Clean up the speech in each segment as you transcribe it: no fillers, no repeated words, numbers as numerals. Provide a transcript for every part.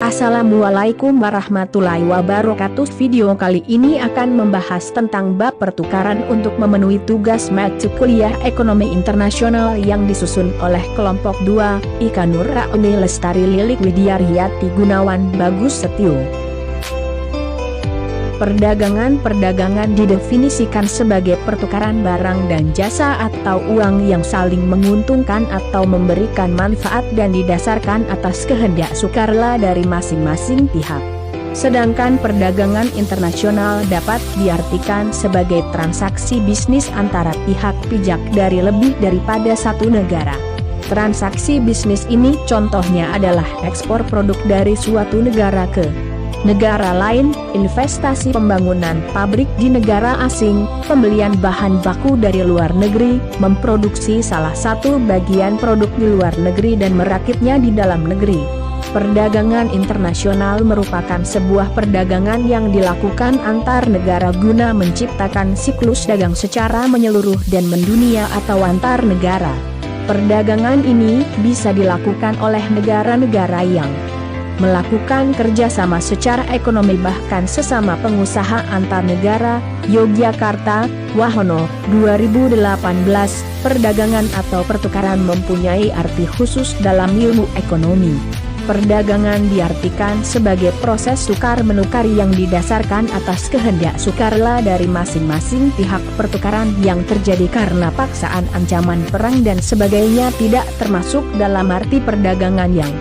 Assalamualaikum warahmatullahi wabarakatuh. Video kali ini akan membahas tentang bab pertukaran untuk memenuhi tugas mata kuliah ekonomi internasional yang disusun oleh kelompok 2, Ika Nur Rauni Lestari Lilik Widiaryati Gunawan Bagus Setio. Perdagangan didefinisikan sebagai pertukaran barang dan jasa atau uang yang saling menguntungkan atau memberikan manfaat dan didasarkan atas kehendak sukarela dari masing-masing pihak. Sedangkan perdagangan internasional dapat diartikan sebagai transaksi bisnis antara pihak pijak dari lebih daripada satu negara. Transaksi bisnis ini contohnya adalah ekspor produk dari suatu negara ke negara lain, investasi pembangunan pabrik di negara asing, pembelian bahan baku dari luar negeri, memproduksi salah satu bagian produk di luar negeri dan merakitnya di dalam negeri. Perdagangan internasional merupakan sebuah perdagangan yang dilakukan antar negara guna menciptakan siklus dagang secara menyeluruh dan mendunia atau antar negara. Perdagangan ini bisa dilakukan oleh negara-negara yang melakukan kerjasama secara ekonomi bahkan sesama pengusaha antar negara. Yogyakarta, Wahono, 2018. Perdagangan atau pertukaran mempunyai arti khusus dalam ilmu ekonomi. Perdagangan diartikan sebagai proses tukar-menukar yang didasarkan atas kehendak sukarela dari masing-masing pihak. Pertukaran yang terjadi karena paksaan, ancaman perang dan sebagainya tidak termasuk dalam arti perdagangan yang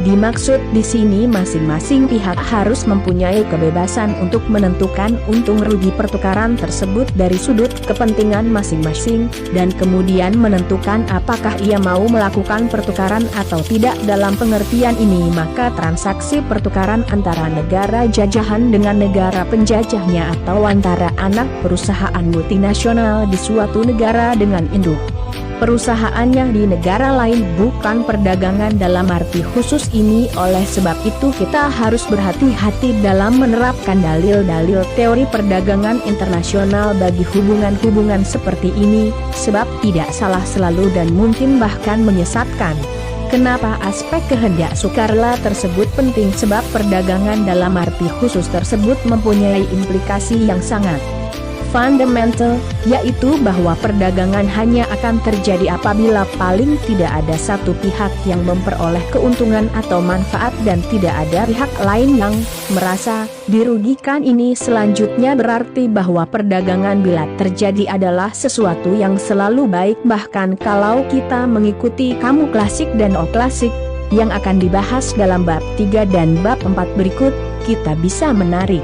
dimaksud di sini. Masing-masing pihak harus mempunyai kebebasan untuk menentukan untung rugi pertukaran tersebut dari sudut kepentingan masing-masing, dan kemudian menentukan apakah ia mau melakukan pertukaran atau tidak. Dalam pengertian ini maka transaksi pertukaran antara negara jajahan dengan negara penjajahnya atau antara anak perusahaan multinasional di suatu negara dengan induk perusahaannya di negara lain bukan perdagangan dalam arti khusus ini. Oleh sebab itu kita harus berhati-hati dalam menerapkan dalil-dalil teori perdagangan internasional bagi hubungan-hubungan seperti ini, sebab tidak salah selalu dan mungkin bahkan menyesatkan. Kenapa aspek kehendak sukarela tersebut penting? Sebab perdagangan dalam arti khusus tersebut mempunyai implikasi yang sangat fundamental, yaitu bahwa perdagangan hanya akan terjadi apabila paling tidak ada satu pihak yang memperoleh keuntungan atau manfaat dan tidak ada pihak lain yang merasa dirugikan. Ini selanjutnya berarti bahwa perdagangan bila terjadi adalah sesuatu yang selalu baik. Bahkan kalau kita mengikuti kamu klasik dan klasik yang akan dibahas dalam bab 3 dan bab 4 berikut, kita bisa menarik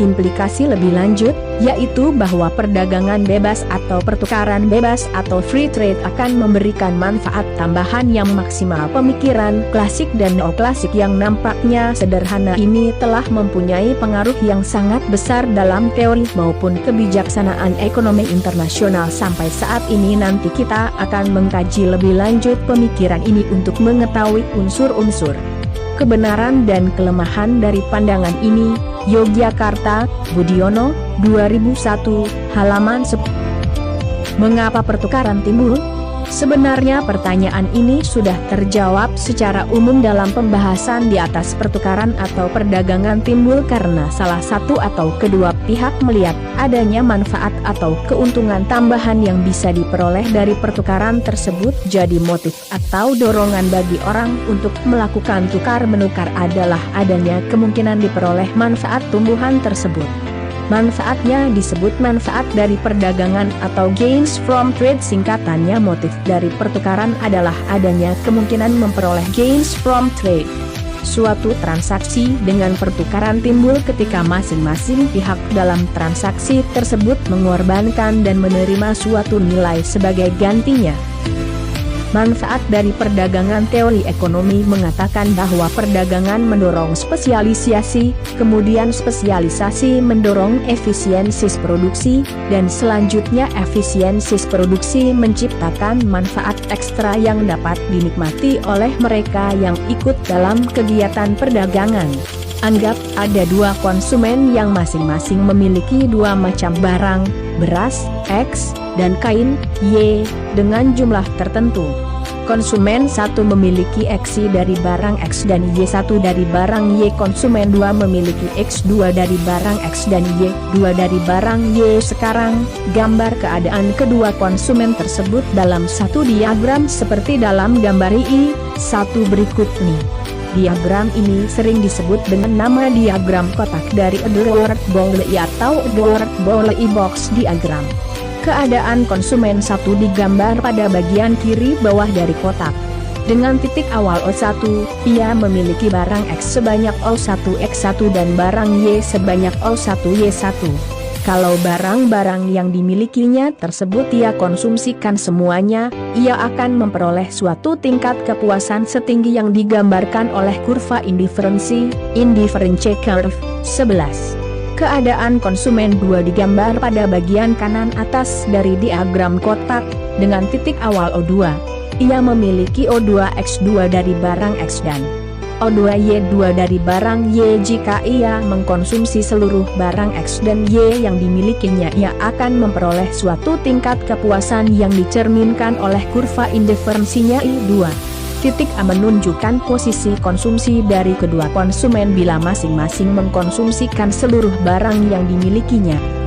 implikasi lebih lanjut, yaitu bahwa perdagangan bebas atau pertukaran bebas atau free trade akan memberikan manfaat tambahan yang maksimal. Pemikiran klasik dan neoklasik yang nampaknya sederhana ini telah mempunyai pengaruh yang sangat besar dalam teori maupun kebijaksanaan ekonomi internasional sampai saat ini. Nanti kita akan mengkaji lebih lanjut pemikiran ini untuk mengetahui unsur-unsur kebenaran dan kelemahan dari pandangan ini. Yogyakarta, Budiono, 2001, halaman 10. Mengapa pertukaran timbul? Sebenarnya pertanyaan ini sudah terjawab secara umum dalam pembahasan di atas. Pertukaran atau perdagangan timbul karena salah satu atau kedua pihak melihat adanya manfaat atau keuntungan tambahan yang bisa diperoleh dari pertukaran tersebut. Jadi motif atau dorongan bagi orang untuk melakukan tukar-menukar adalah adanya kemungkinan diperoleh manfaat tumbuhan tersebut. Manfaatnya disebut manfaat dari perdagangan atau gains from trade. Singkatannya, motif dari pertukaran adalah adanya kemungkinan memperoleh gains from trade. Suatu transaksi dengan pertukaran timbul ketika masing-masing pihak dalam transaksi tersebut mengorbankan dan menerima suatu nilai sebagai gantinya. Manfaat dari perdagangan. Teori ekonomi mengatakan bahwa perdagangan mendorong spesialisasi, kemudian spesialisasi mendorong efisiensi produksi, dan selanjutnya efisiensi produksi menciptakan manfaat ekstra yang dapat dinikmati oleh mereka yang ikut dalam kegiatan perdagangan. Anggap ada dua konsumen yang masing-masing memiliki dua macam barang, beras, X, dan kain, Y, dengan jumlah tertentu. Konsumen 1 memiliki X dari barang X dan Y1 dari barang Y. Konsumen 2 memiliki X2 dari barang X dan Y2 dari barang Y. Sekarang, gambar keadaan kedua konsumen tersebut dalam satu diagram seperti dalam gambar I1 berikut ini. Diagram ini sering disebut dengan nama diagram kotak dari Edward Bowley atau Edward Bowley Box Diagram. Keadaan konsumen 1 digambar pada bagian kiri bawah dari kotak. Dengan titik awal O1, ia memiliki barang X sebanyak O1X1 dan barang Y sebanyak O1Y1. Kalau barang-barang yang dimilikinya tersebut ia konsumsikan semuanya, ia akan memperoleh suatu tingkat kepuasan setinggi yang digambarkan oleh kurva indiferensi, indifference curve, 11. Keadaan konsumen 2 digambar pada bagian kanan atas dari diagram kotak, dengan titik awal O2. Ia memiliki O2X2 dari barang X dan O2Y2 dari barang Y. Jika ia mengkonsumsi seluruh barang X dan Y yang dimilikinya, ia akan memperoleh suatu tingkat kepuasan yang dicerminkan oleh kurva indiferensinya I2. Titik A menunjukkan posisi konsumsi dari kedua konsumen bila masing-masing mengkonsumsikan seluruh barang yang dimilikinya.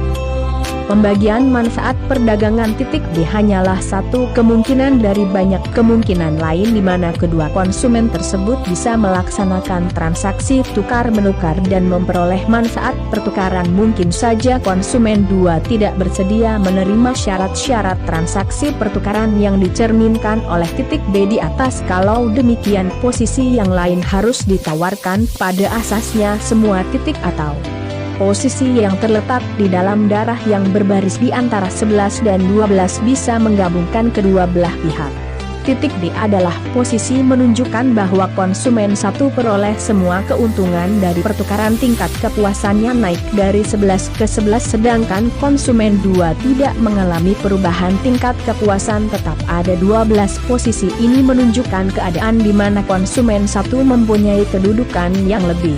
Pembagian manfaat perdagangan titik B hanyalah satu kemungkinan dari banyak kemungkinan lain di mana kedua konsumen tersebut bisa melaksanakan transaksi tukar-menukar dan memperoleh manfaat pertukaran. Mungkin saja konsumen 2 tidak bersedia menerima syarat-syarat transaksi pertukaran yang dicerminkan oleh titik B di atas. Kalau demikian, posisi yang lain harus ditawarkan. Pada asasnya semua titik atau posisi yang terletak di dalam darah yang berbaris di antara 11 dan 12 bisa menggabungkan kedua belah pihak. Titik D adalah posisi menunjukkan bahwa konsumen 1 peroleh semua keuntungan dari pertukaran. Tingkat kepuasannya naik dari 11 ke 11 sedangkan konsumen 2 tidak mengalami perubahan tingkat kepuasan tetap ada 12. Posisi ini menunjukkan keadaan di mana konsumen 1 mempunyai kedudukan yang lebih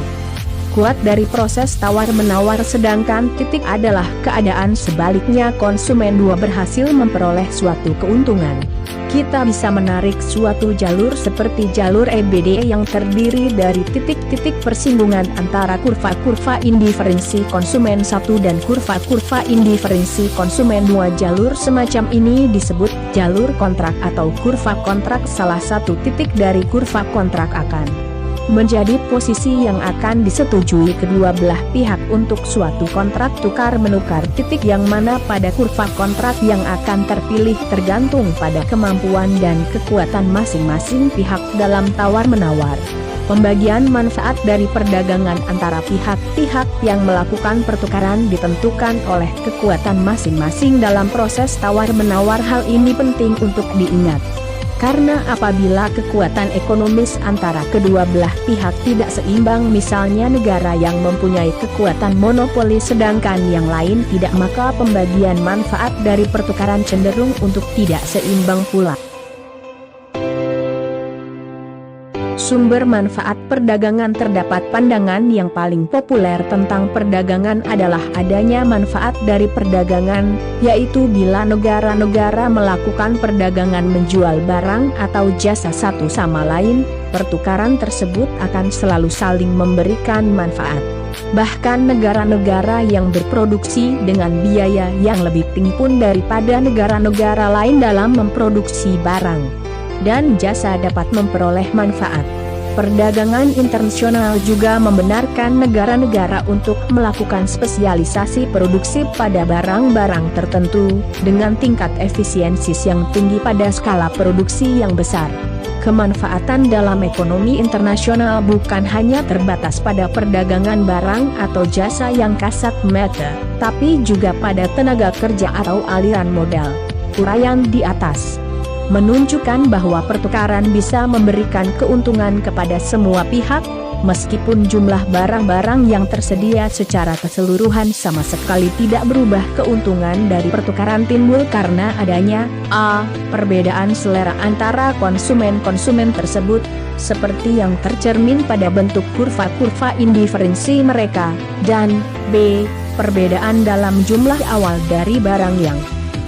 kuat dari proses tawar-menawar sedangkan titik adalah keadaan sebaliknya, konsumen 2 berhasil memperoleh suatu keuntungan. Kita bisa menarik suatu jalur seperti jalur EBD yang terdiri dari titik-titik persinggungan antara kurva-kurva indiferensi konsumen 1 dan kurva-kurva indiferensi konsumen 2. Jalur semacam ini disebut jalur kontrak atau kurva kontrak. Salah satu titik dari kurva kontrak akan menjadi posisi yang akan disetujui kedua belah pihak untuk suatu kontrak tukar-menukar. Titik yang mana pada kurva kontrak yang akan terpilih tergantung pada kemampuan dan kekuatan masing-masing pihak dalam tawar-menawar. Pembagian manfaat dari perdagangan antara pihak-pihak yang melakukan pertukaran ditentukan oleh kekuatan masing-masing dalam proses tawar-menawar. Hal ini penting untuk diingat, karena apabila kekuatan ekonomis antara kedua belah pihak tidak seimbang, misalnya negara yang mempunyai kekuatan monopoli sedangkan yang lain tidak, maka pembagian manfaat dari pertukaran cenderung untuk tidak seimbang pula. Sumber manfaat perdagangan. Terdapat pandangan yang paling populer tentang perdagangan adalah adanya manfaat dari perdagangan, yaitu bila negara-negara melakukan perdagangan menjual barang atau jasa satu sama lain, pertukaran tersebut akan selalu saling memberikan manfaat. Bahkan negara-negara yang berproduksi dengan biaya yang lebih tinggi pun daripada negara-negara lain dalam memproduksi barang dan jasa dapat memperoleh manfaat. Perdagangan internasional juga membenarkan negara-negara untuk melakukan spesialisasi produksi pada barang-barang tertentu, dengan tingkat efisiensi yang tinggi pada skala produksi yang besar. Kemanfaatan dalam ekonomi internasional bukan hanya terbatas pada perdagangan barang atau jasa yang kasat mata, tapi juga pada tenaga kerja atau aliran modal. Uraian di atas menunjukkan bahwa pertukaran bisa memberikan keuntungan kepada semua pihak, meskipun jumlah barang-barang yang tersedia secara keseluruhan sama sekali tidak berubah. Keuntungan dari pertukaran timbul karena adanya a. perbedaan selera antara konsumen-konsumen tersebut, seperti yang tercermin pada bentuk kurva-kurva indiferensi mereka, dan b. perbedaan dalam jumlah awal dari barang yang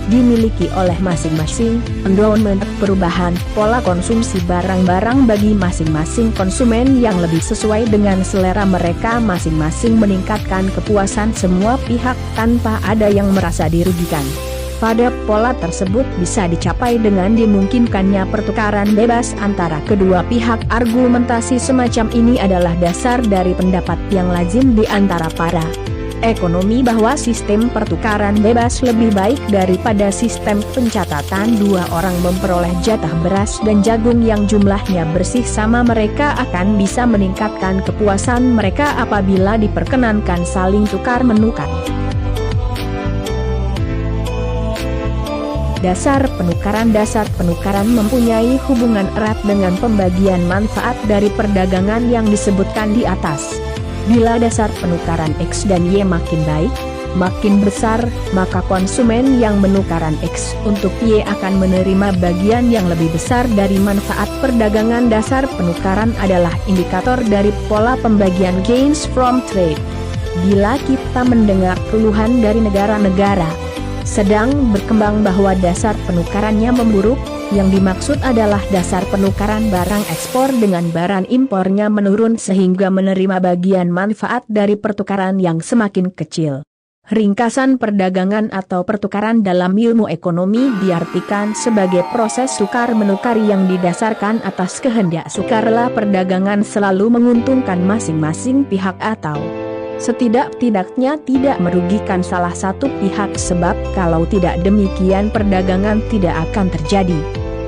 dimiliki oleh masing-masing endowment, perubahan pola konsumsi barang-barang bagi masing-masing konsumen yang lebih sesuai dengan selera mereka masing-masing, meningkatkan kepuasan semua pihak tanpa ada yang merasa dirugikan. Pada pola tersebut bisa dicapai dengan dimungkinkannya pertukaran bebas antara kedua pihak. Argumentasi semacam ini adalah dasar dari pendapat yang lazim di antara para ekonomi bahwa sistem pertukaran bebas lebih baik daripada sistem pencatatan dua orang memperoleh jatah beras dan jagung yang jumlahnya bersih sama. Mereka akan bisa meningkatkan kepuasan mereka apabila diperkenankan saling tukar-menukar. Dasar penukaran mempunyai hubungan erat dengan pembagian manfaat dari perdagangan yang disebutkan di atas. Bila dasar penukaran X dan Y makin baik, makin besar, maka konsumen yang menukaran X untuk Y akan menerima bagian yang lebih besar dari manfaat perdagangan. Dasar penukaran adalah indikator dari pola pembagian gains from trade. Bila kita mendengar keluhan dari negara-negara sedang berkembang bahwa dasar penukarannya memburuk, yang dimaksud adalah dasar penukaran barang ekspor dengan barang impornya menurun sehingga menerima bagian manfaat dari pertukaran yang semakin kecil. Ringkasan perdagangan atau pertukaran dalam ilmu ekonomi diartikan sebagai proses tukar-menukar yang didasarkan atas kehendak sukarela. Perdagangan selalu menguntungkan masing-masing pihak atau setidak-tidaknya tidak merugikan salah satu pihak, sebab kalau tidak demikian perdagangan tidak akan terjadi.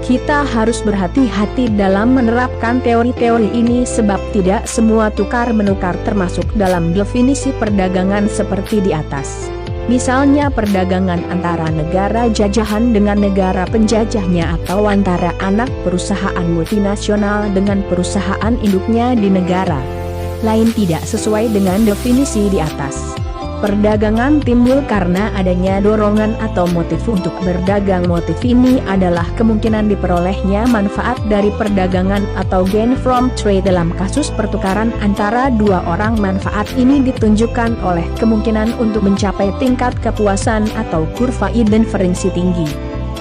Kita harus berhati-hati dalam menerapkan teori-teori ini sebab tidak semua tukar-menukar termasuk dalam definisi perdagangan seperti di atas. Misalnya perdagangan antara negara jajahan dengan negara penjajahnya atau antara anak perusahaan multinasional dengan perusahaan induknya di negara lain tidak sesuai dengan definisi di atas. Perdagangan timbul karena adanya dorongan atau motif untuk berdagang. Motif ini adalah kemungkinan diperolehnya manfaat dari perdagangan atau gain from trade. Dalam kasus pertukaran antara dua orang, manfaat ini ditunjukkan oleh kemungkinan untuk mencapai tingkat kepuasan atau kurva diferensi tinggi.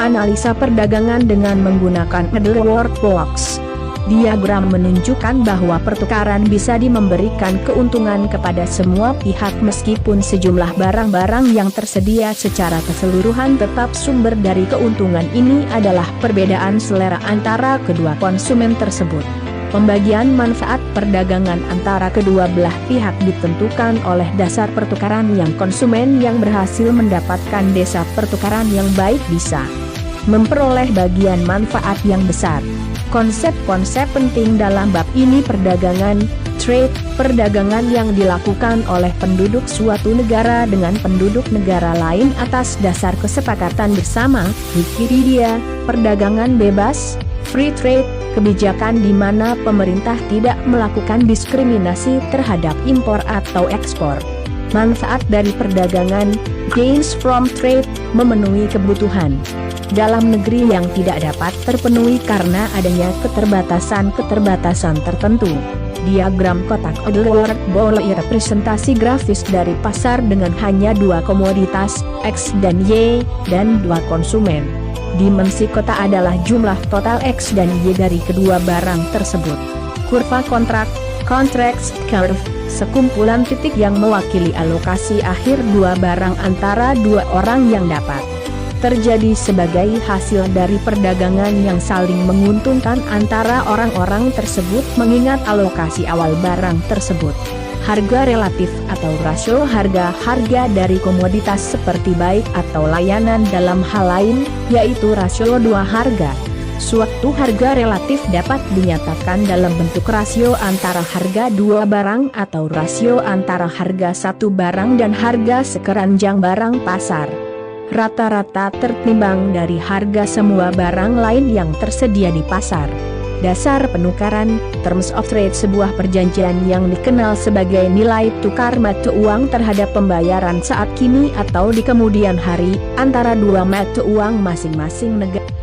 Analisa perdagangan dengan menggunakan Edward Blocks. Diagram menunjukkan bahwa pertukaran bisa memberikan keuntungan kepada semua pihak meskipun sejumlah barang-barang yang tersedia secara keseluruhan tetap sumber dari keuntungan ini adalah perbedaan selera antara kedua konsumen tersebut. Pembagian manfaat perdagangan antara kedua belah pihak ditentukan oleh dasar pertukaran yang konsumen yang berhasil mendapatkan dasar pertukaran yang baik bisa memperoleh bagian manfaat yang besar. Konsep-konsep penting dalam bab ini: perdagangan, trade, perdagangan yang dilakukan oleh penduduk suatu negara dengan penduduk negara lain atas dasar kesepakatan bersama. Wikipedia, perdagangan bebas, free trade, kebijakan di mana pemerintah tidak melakukan diskriminasi terhadap impor atau ekspor. Manfaat dari perdagangan, gains from trade, memenuhi kebutuhan dalam negeri yang tidak dapat terpenuhi karena adanya keterbatasan tertentu. Diagram kotak Edward Bowley representasi grafis dari pasar dengan hanya dua komoditas, X dan Y, dan dua konsumen. Dimensi kota adalah jumlah total X dan Y dari kedua barang tersebut. Kurva contract curve, sekumpulan titik yang mewakili alokasi akhir dua barang antara dua orang yang dapat terjadi sebagai hasil dari perdagangan yang saling menguntungkan antara orang-orang tersebut mengingat alokasi awal barang tersebut. Harga relatif atau rasio harga dari komoditas seperti baik atau layanan dalam hal lain, yaitu rasio dua harga. Suatu harga relatif dapat dinyatakan dalam bentuk rasio antara harga dua barang atau rasio antara harga satu barang dan harga sekeranjang barang pasar. Rata-rata tertimbang dari harga semua barang lain yang tersedia di pasar. Dasar penukaran, terms of trade, sebuah perjanjian yang dikenal sebagai nilai tukar mata uang terhadap pembayaran saat kini atau di kemudian hari, antara dua mata uang masing-masing negara.